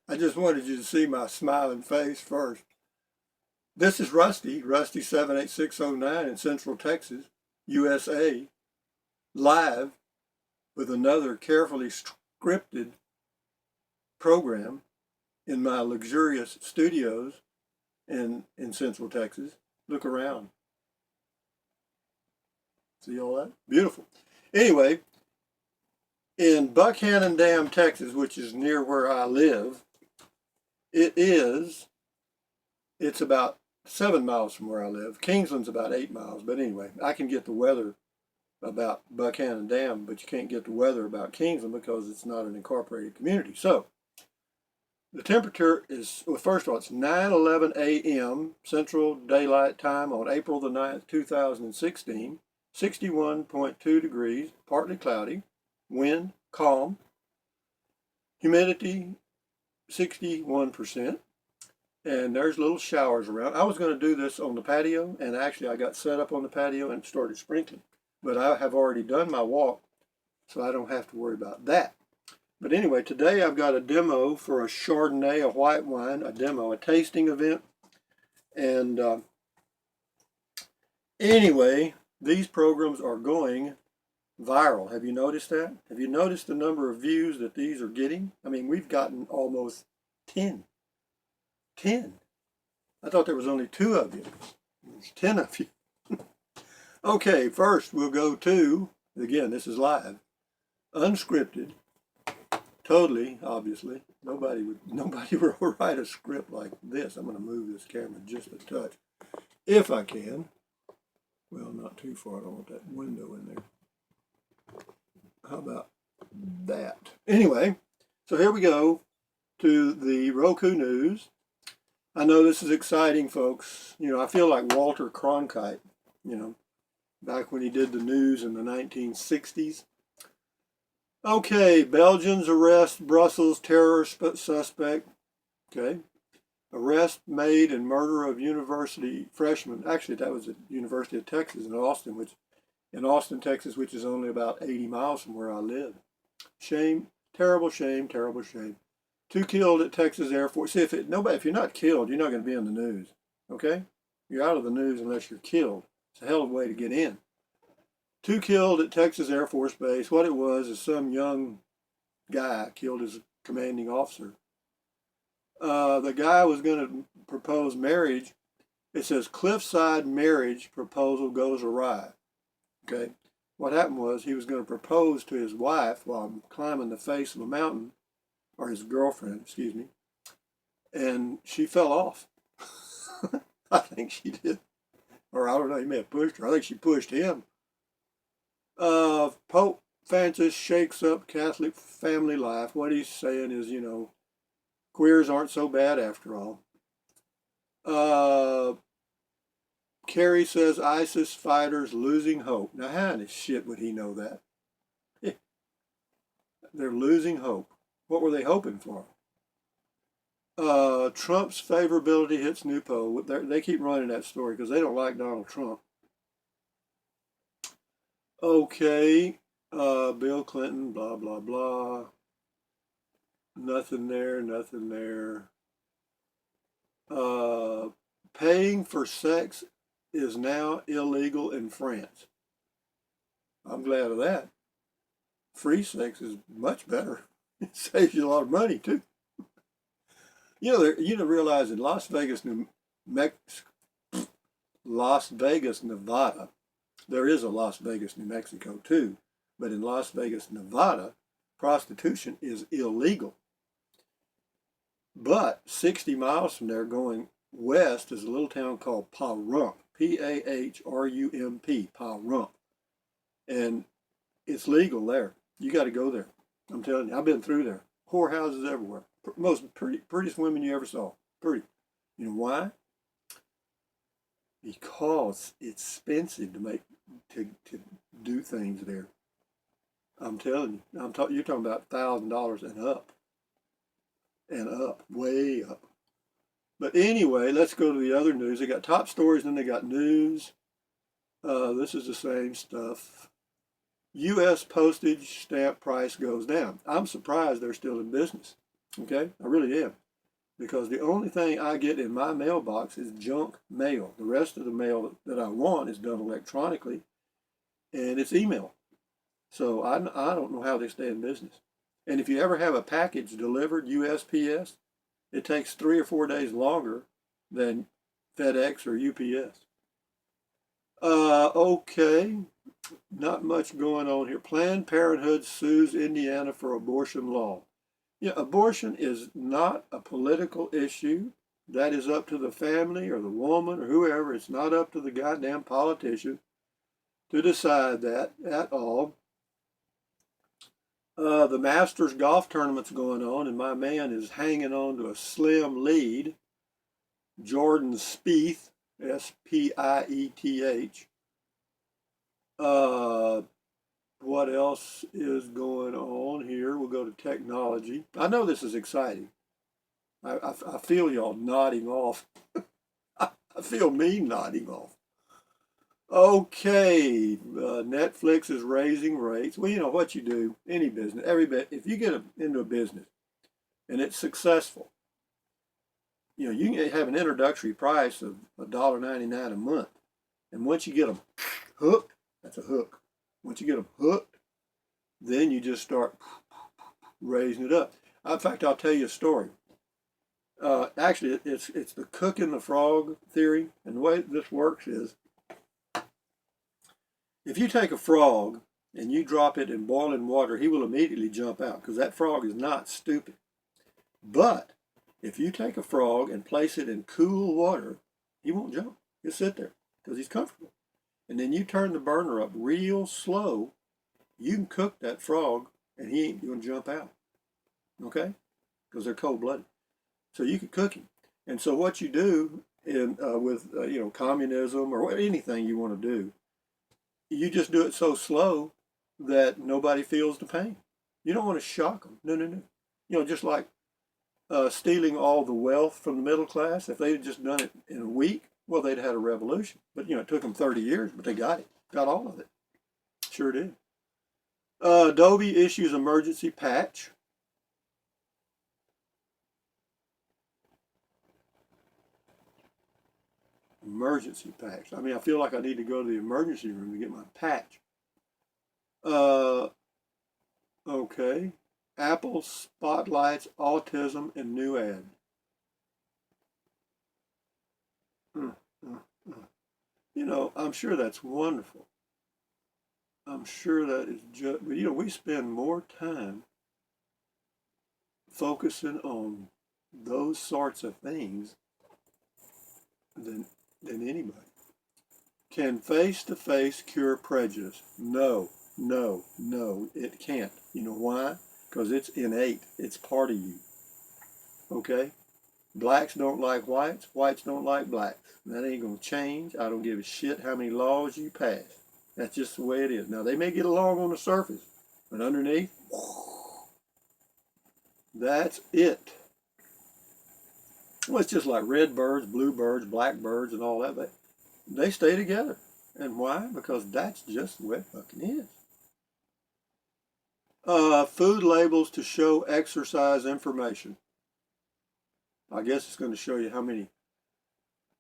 I just wanted you to see my smiling face first. This is Rusty 78609 in Central Texas, USA, live with another carefully scripted program in my luxurious studios in Central Texas. Look around. See all that? Beautiful. Anyway, in Buckhannon Dam, Texas, which is near where I live, it's about 7 miles from where I live. Kingsland's about 8 miles, but anyway, I can get the weather about Buckhannon Dam, but you can't get the weather about Kingsland because it's not an incorporated community. So the temperature is, well, first of all, it's 9:11 a.m. Central Daylight Time on April the 9th, 2016, 61.2 degrees, partly cloudy, wind calm, humidity 61%, and there's little showers around. I was going to do this on the patio, and actually I got set up on the patio and it started sprinkling. But I have already done my walk, so I don't have to worry about that. But anyway, today I've got a demo for a Chardonnay, a white wine, a tasting event. And anyway, these programs are going viral. Have you noticed that? Have you noticed the number of views that these are getting? I mean, we've gotten almost 10. 10. I thought there was only 2 of you. There's 10 of you. Okay, first we'll go to, again, this is live, unscripted, totally, obviously. Nobody would write a script like this. I'm going to move this camera just a touch, if I can. Well, not too far. I don't want that window in there. How about that? Anyway, so here we go to the Roku News. I know this is exciting, folks. You know, I feel like Walter Cronkite, you know, back when he did the news in the 1960s. Okay, Belgians arrest Brussels terror suspect. Okay. Arrest made in murder of university freshman. Actually, that was at University of Texas in Austin, Texas, which is only about 80 miles from where I live. Shame, terrible shame, terrible shame. 2 killed at Texas Air Force. See, if you're not killed, you're not going to be in the news. Okay? You're out of the news unless you're killed. It's a hell of a way to get in. 2 killed at Texas Air Force Base. What it was is some young guy killed his commanding officer. The guy was going to propose marriage. It says cliffside marriage proposal goes awry. Okay. What happened was he was going to propose to his wife while climbing the face of a mountain, or his girlfriend, excuse me, and she fell off. I think she did. Or I don't know, he may have pushed her. I think she pushed him. Pope Francis shakes up Catholic family life. What he's saying is, you know, queers aren't so bad after all. Kerry says ISIS fighters losing hope. Now, how in the shit would he know that? They're losing hope. What were they hoping for? Trump's favorability hits new poll. They keep running that story because they don't like Donald Trump. Okay, Bill Clinton, blah, blah, blah. Nothing there, nothing there. Paying for sex is now illegal in France. I'm glad of that. Free sex is much better. It saves you a lot of money too. You realize in Las Vegas, Nevada, there is a Las Vegas, New Mexico too, but in Las Vegas, Nevada, prostitution is illegal. But 60 miles from there, going west, is a little town called Pahrump, Pahrump, Pahrump, and it's legal there. You got to go there. I'm telling you, I've been through there. Whorehouses everywhere. Prettiest women you ever saw. Pretty. You know why? Because it's expensive to do things there. I'm telling you. You're talking about $1,000 and up, way up. But anyway, let's go to the other news. They got top stories, and then they got news. This is the same stuff. U.S. postage stamp price goes down. I'm surprised they're still in business. Okay, I really am. Because the only thing I get in my mailbox is junk mail. The rest of the mail that I want is done electronically, and it's email. So I don't know how they stay in business. And if you ever have a package delivered USPS, it takes 3 or 4 days longer than FedEx or UPS. Okay, not much going on here. Planned Parenthood sues Indiana for abortion law. Yeah, abortion is not a political issue. That is up to the family or the woman or whoever. It's not up to the goddamn politician to decide that at all. The Masters golf tournament's going on, and my man is hanging on to a slim lead. Jordan Spieth, Spieth. Uh, what else is going on here? We'll go to technology. I know this is exciting. I feel y'all nodding off. I feel me nodding off. Okay, Netflix is raising rates. Well, you know what you do, any business, if you get into a business and it's successful, you know, you can have an introductory price of $1.99 a month. And once you get them hooked, that's a hook. Once you get them hooked, then you just start raising it up. In fact, I'll tell you a story. Actually, it's the cook and the frog theory. And the way this works is, if you take a frog and you drop it in boiling water, he will immediately jump out because that frog is not stupid. But if you take a frog and place it in cool water, he won't jump. He'll sit there because he's comfortable. And then you turn the burner up real slow, you can cook that frog and he ain't going to jump out. Okay? Because they're cold-blooded. So you can cook him. And so what you do with communism or anything you want to do, you just do it so slow that nobody feels the pain. You don't want to shock them. No, no, no. You know, just like stealing all the wealth from the middle class. If they'd just done it in a week, well, they'd had a revolution. But, you know, it took them 30 years, but they got it. Got all of it. Sure did. Adobe issues emergency patch. Emergency patch. I mean, I feel like I need to go to the emergency room to get my patch. Okay. Apple spotlights autism in new ad. You know, I'm sure that's wonderful. I'm sure that is just, but you know, we spend more time focusing on those sorts of things than anybody. Can face-to-face cure prejudice? No, no, no, it can't. You know why? Because it's innate. It's part of you. Okay? Blacks don't like whites. Whites don't like blacks. That ain't going to change. I don't give a shit how many laws you pass. That's just the way it is. Now, they may get along on the surface, but underneath, that's it. Well, it's just like red birds, blue birds, black birds, and all that. But they stay together. And why? Because that's just the way it fucking is. Food labels to show exercise information. I guess it's going to show you how many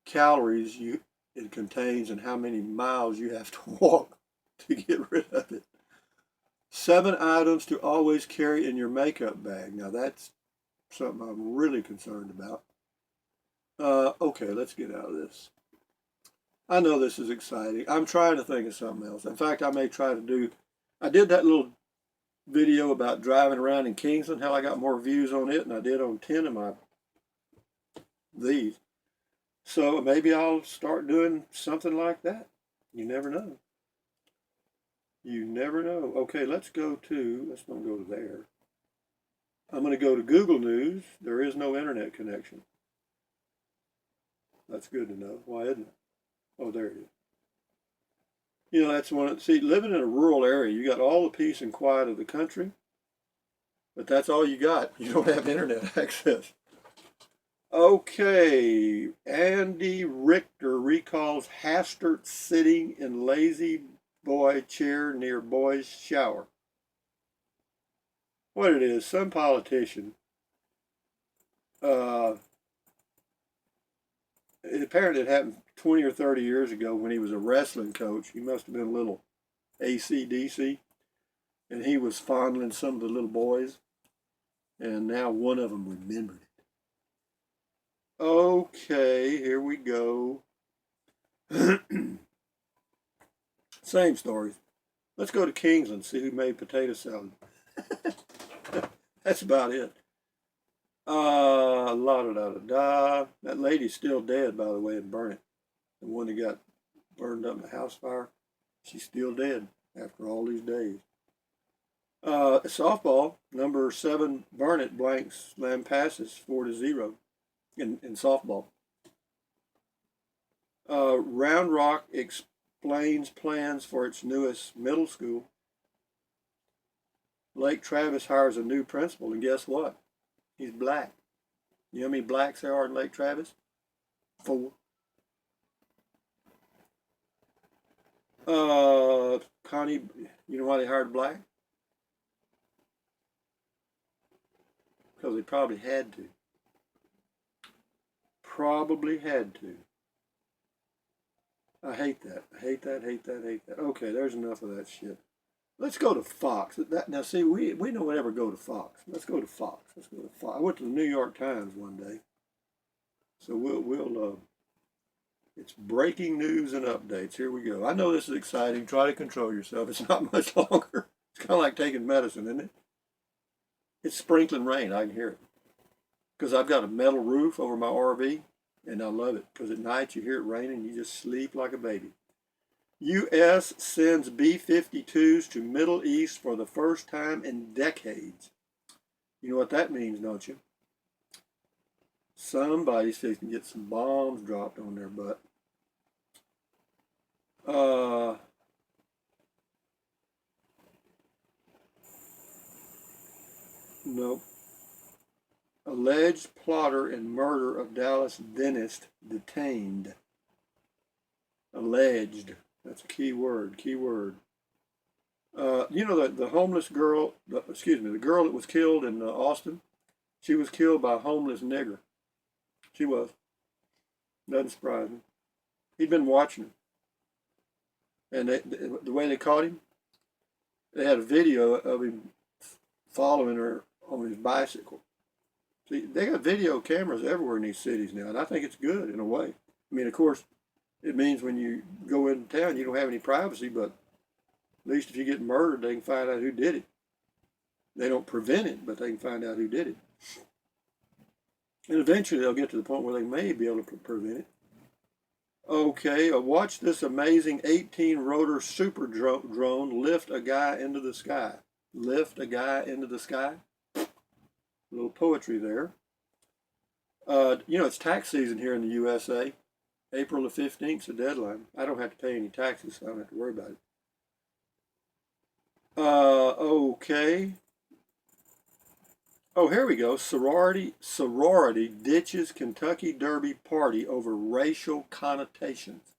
calories it contains and how many miles you have to walk to get rid of it. 7 items to always carry in your makeup bag. Now that's something I'm really concerned about. Okay, let's get out of this. I know this is exciting. I'm trying to think of something else. In fact, I may try to do, I did that little video about driving around in Kingston, how I got more views on it than I did on 10 of these. So maybe I'll start doing something like that. You never know. You never know. Okay, let's not go to there. I'm going to go to Google News. There is no internet connection. That's good to know. Why isn't it? Oh, there it is. You know, that's one. See, living in a rural area, you got all the peace and quiet of the country, but that's all you got. You don't have internet access. Okay, Andy Richter recalls Hastert sitting in lazy boy chair near boy's shower. What it is, some politician Uh, apparently it happened 20 or 30 years ago when he was a wrestling coach. He must have been a little ACDC, and he was fondling some of the little boys, and now one of them remembered it. Okay, here we go. Same stories. Let's go to Kingsland, see who made potato salad. That's about it. La da da da da. That lady's still dead, by the way, in Burnett. The one that got burned up in the house fire. She's still dead after all these days. Softball, number 7 Burnett blanks Lampasas 4-0 in softball. Round Rock explains plans for its newest middle school. Lake Travis hires a new principal, and guess what? He's black. You know how many blacks there are in Lake Travis? 4. Connie, you know why they hired black? Because they probably had to. Probably had to. I hate that. Hate that. Okay, there's enough of that shit. Let's go to Fox. Now, see, we don't ever go to Fox. Let's go to Fox. I went to the New York Times one day. So we'll it's breaking news and updates. Here we go. I know this is exciting. Try to control yourself. It's not much longer. It's kind of like taking medicine, isn't it? It's sprinkling rain. I can hear it. Because I've got a metal roof over my RV, and I love it. Because at night you hear it raining, and you just sleep like a baby. U.S. sends B-52s to Middle East for the first time in decades. You know what that means, don't you? Somebody's fixing to get some bombs dropped on their butt. Nope. Alleged plotter and murder of Dallas dentist detained. Alleged. That's a key word. You know the homeless girl, the girl that was killed in Austin, she was killed by a homeless nigger. She was. Doesn't surprise me. He'd been watching her. And the way they caught him, they had a video of him following her on his bicycle. See, they got video cameras everywhere in these cities now, and I think it's good in a way. I mean, of course, it means when you go into town, you don't have any privacy, but at least if you get murdered, they can find out who did it. They don't prevent it, but they can find out who did it. And eventually they'll get to the point where they may be able to prevent it. Okay, watch this amazing 18-rotor super drone lift a guy into the sky. Lift a guy into the sky. A little poetry there. You know, it's tax season here in the USA. April the 15th is the deadline. I don't have to pay any taxes, so I don't have to worry about it. Okay. Oh, here we go. Sorority ditches Kentucky Derby party over racial connotations.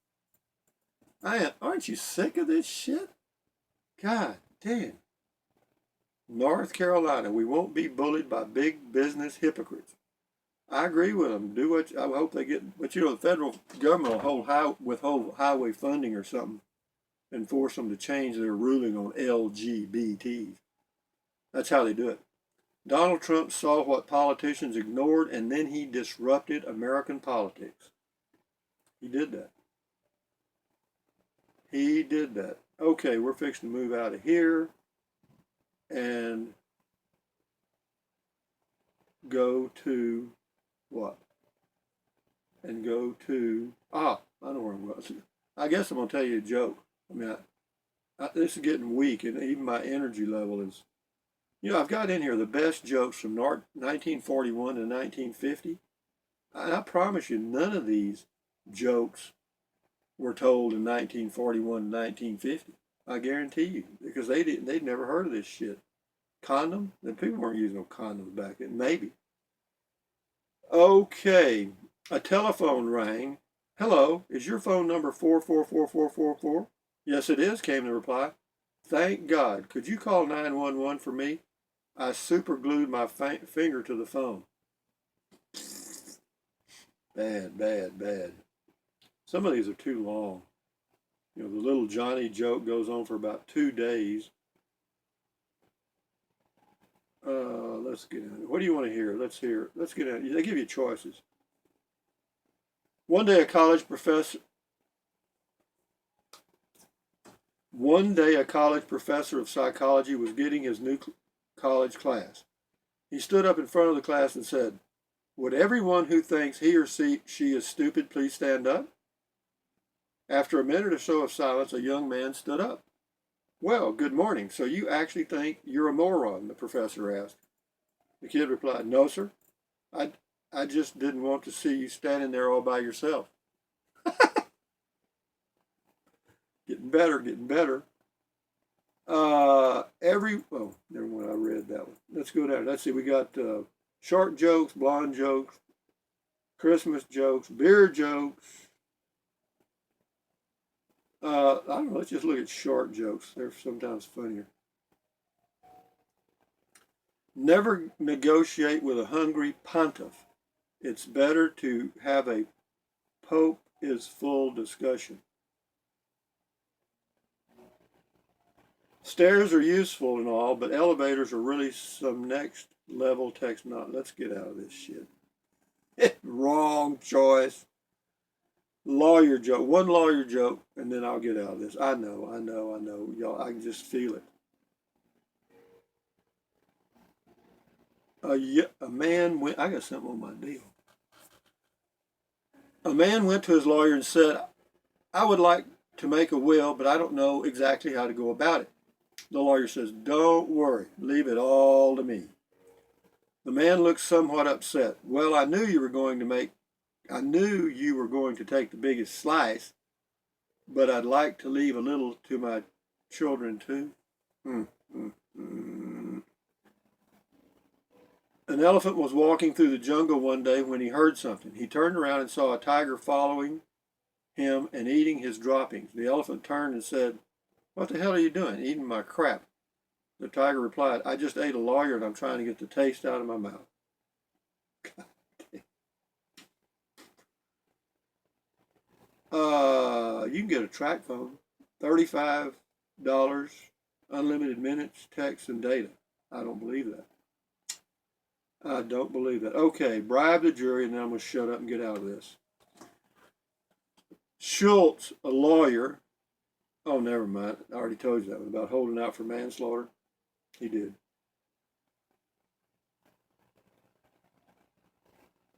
Aren't you sick of this shit? God damn. North Carolina, we won't be bullied by big business hypocrites. I agree with them. I hope they get, but you know, the federal government will withhold highway funding or something and force them to change their ruling on LGBTs. That's how they do it. Donald Trump saw what politicians ignored, and then he disrupted American politics. He did that. Okay, we're fixing to move out of here and go to what? And go to, I know where I'm going. I guess I'm going to tell you a joke. I mean, this is getting weak, and even my energy level is, you know, I've got in here the best jokes from 1941 to 1950. And I promise you, none of these jokes were told in 1941 to 1950. I guarantee you, because they'd never heard of this shit. Condom? The people weren't using no condoms back then. Maybe. Okay, a telephone rang. Hello, is your phone number 444444? Yes, it is, came the reply. Thank God. Could you call 911 for me? I super glued my finger to the phone. Bad, bad, bad. Some of these are too long. You know, the little Johnny joke goes on for about 2 days. Let's get in. What do you want to hear? Let's hear. Let's get in. They give you choices. One day, a college professor. One day, a college professor of psychology was getting his new college class. He stood up in front of the class and said, "Would everyone who thinks he or she is stupid please stand up?" After a minute or so of silence, a young man stood up. "Well, good morning. So you actually think you're a moron?" the professor asked. The kid replied, "No, sir. I, I just didn't want to see you standing there all by yourself." Getting better, getting better. Oh, never mind. I read that one. Let's go down. Let's see. We got short jokes, blonde jokes, Christmas jokes, beer jokes. I don't know. Let's just look at short jokes. They're sometimes funnier. Never negotiate with a hungry pontiff. It's better to have a Pope is full discussion. Stairs are useful and all, but elevators are really some next level technology. Let's get out of this shit. Wrong choice. Lawyer joke. One lawyer joke, and then I'll get out of this. I know. Y'all, I can just feel it. A man went. I got something on my deal. A man went to his lawyer and said, "I would like to make a will, but I don't know exactly how to go about it." The lawyer says, "Don't worry, leave it all to me." The man looks somewhat upset. "Well, I knew you were going to take the biggest slice, but I'd like to leave a little to my children too." Mm, mm, mm. An elephant was walking through the jungle one day when he heard something. He turned around and saw a tiger following him and eating his droppings. The elephant turned and said, "What the hell are you doing? Eating my crap." The tiger replied, "I just ate a lawyer and I'm trying to get the taste out of my mouth." You can get a track phone, $35, unlimited minutes, text, and data. I don't believe that. I don't believe that. Okay, bribe the jury, and then I'm going to shut up and get out of this. Schultz, a lawyer. Oh, never mind. I already told you that one about holding out for manslaughter. He did.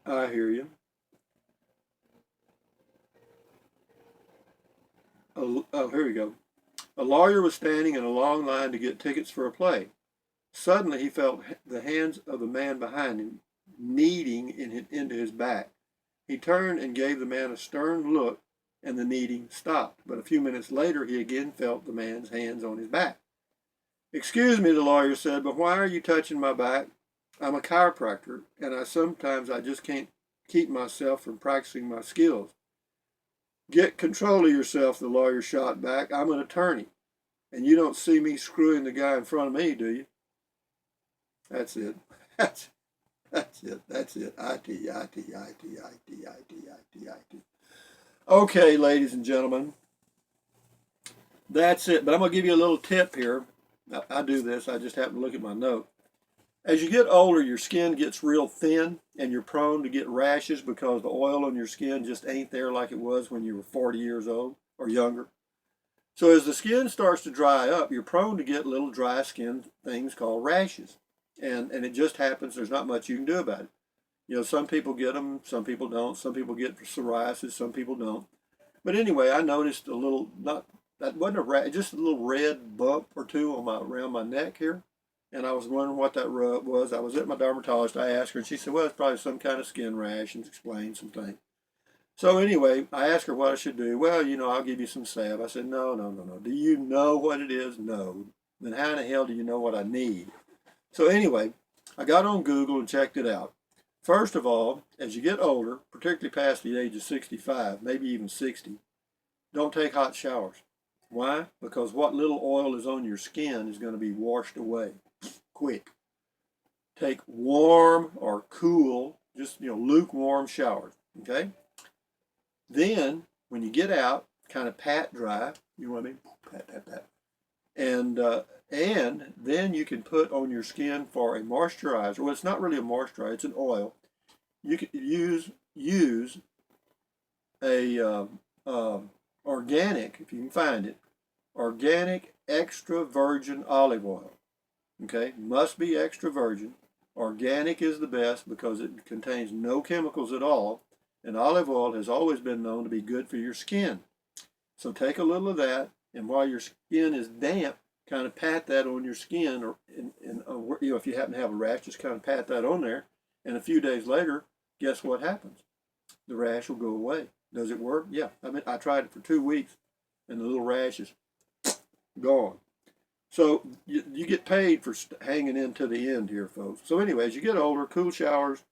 I hear you. Oh, here we go. A lawyer was standing in a long line to get tickets for a play. Suddenly, he felt the hands of the man behind him kneading into his back. He turned and gave the man a stern look, and the kneading stopped. But a few minutes later, he again felt the man's hands on his back. "Excuse me," the lawyer said, "but why are you touching my back? I'm a chiropractor, and sometimes I just can't keep myself from practicing my skills." "Get control of yourself," the lawyer shot back. "I'm an attorney, and you don't see me screwing the guy in front of me, do you?" That's it. That's it. That's it. IT. Okay, ladies and gentlemen, that's it. But I'm going to give you a little tip here. I do this. I just happen to look at my note. As you get older, your skin gets real thin, and you're prone to get rashes because the oil on your skin just ain't there like it was when you were 40 years old or younger. So as the skin starts to dry up, you're prone to get little dry skin things called rashes. And it just happens. There's not much you can do about it. You know, some people get them, some people don't. Some people get psoriasis, some people don't. But anyway, I noticed a little, not that wasn't a rash, just a little red bump or two on around my neck here. And I was wondering what that was. I was at my dermatologist. I asked her, and she said, "Well, it's probably some kind of skin rash," and explained some things. So anyway, I asked her what I should do. "Well, I'll give you some salve." I said, "No. Do you know what it is?" "No." "Then how in the hell do you know what I need?" So anyway, I got on Google and checked it out. First of all, as you get older, particularly past the age of 65, maybe even 60, don't take hot showers. Why? Because what little oil is on your skin is going to be washed away quick. Take warm or cool, just lukewarm showers. Okay? Then, when you get out, kind of pat dry. You know what I mean? Pat, pat, pat. And then you can put on your skin for a moisturizer. Well, it's not really a moisturizer, it's an oil. You can use a organic, if you can find it, organic extra virgin olive oil. Okay, must be extra virgin. Organic is the best because it contains no chemicals at all, and olive oil has always been known to be good for your skin. So take a little of that, and while your skin is damp, kind of pat that on your skin, or if you happen to have a rash, just kind of pat that on there, and a few days later, guess what happens? The rash will go away. Does it work? Yeah. I mean, I tried it for 2 weeks, and the little rash is gone. So you get paid for hanging in to the end here, folks. So anyway, as you get older, cool showers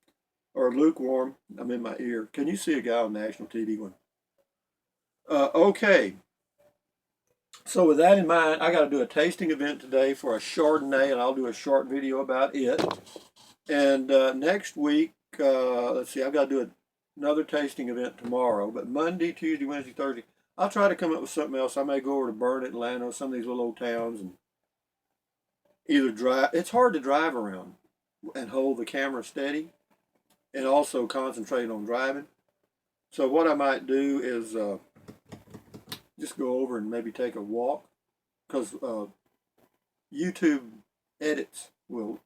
or lukewarm. I'm in my ear. Can you see a guy on national TV going? Okay. So with that in mind, I got to do a tasting event today for a Chardonnay, and I'll do a short video about it. And next week, let's see, I've got to do another tasting event tomorrow. But Monday, Tuesday, Wednesday, Thursday, I'll try to come up with something else. I may go over to Burnet, Atlanta, some of these little old towns, and either drive. It's hard to drive around and hold the camera steady and also concentrate on driving. So what I might do is just go over and maybe take a walk, because YouTube edits will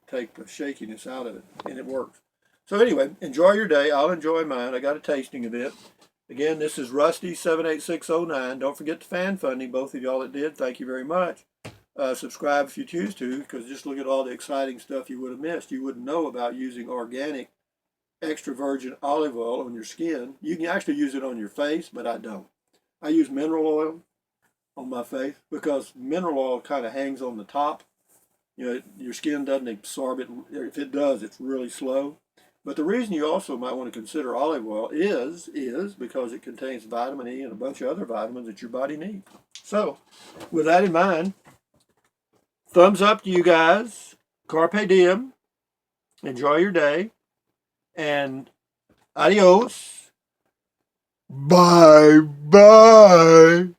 take the shakiness out of it, and it works. So anyway, enjoy your day. I'll enjoy mine. I got a tasting event. Again, this is Rusty78609. Don't forget the fan funding, both of y'all that did. Thank you very much. Subscribe if you choose to, because just look at all the exciting stuff you would have missed. You wouldn't know about using organic extra virgin olive oil on your skin. You can actually use it on your face, but I don't. I use mineral oil on my face because mineral oil kind of hangs on the top. You know, your skin doesn't absorb it. If it does, it's really slow. But the reason you also might want to consider olive oil is because it contains vitamin E and a bunch of other vitamins that your body needs. So, with that in mind, thumbs up to you guys. Carpe diem. Enjoy your day. And adios. Bye bye.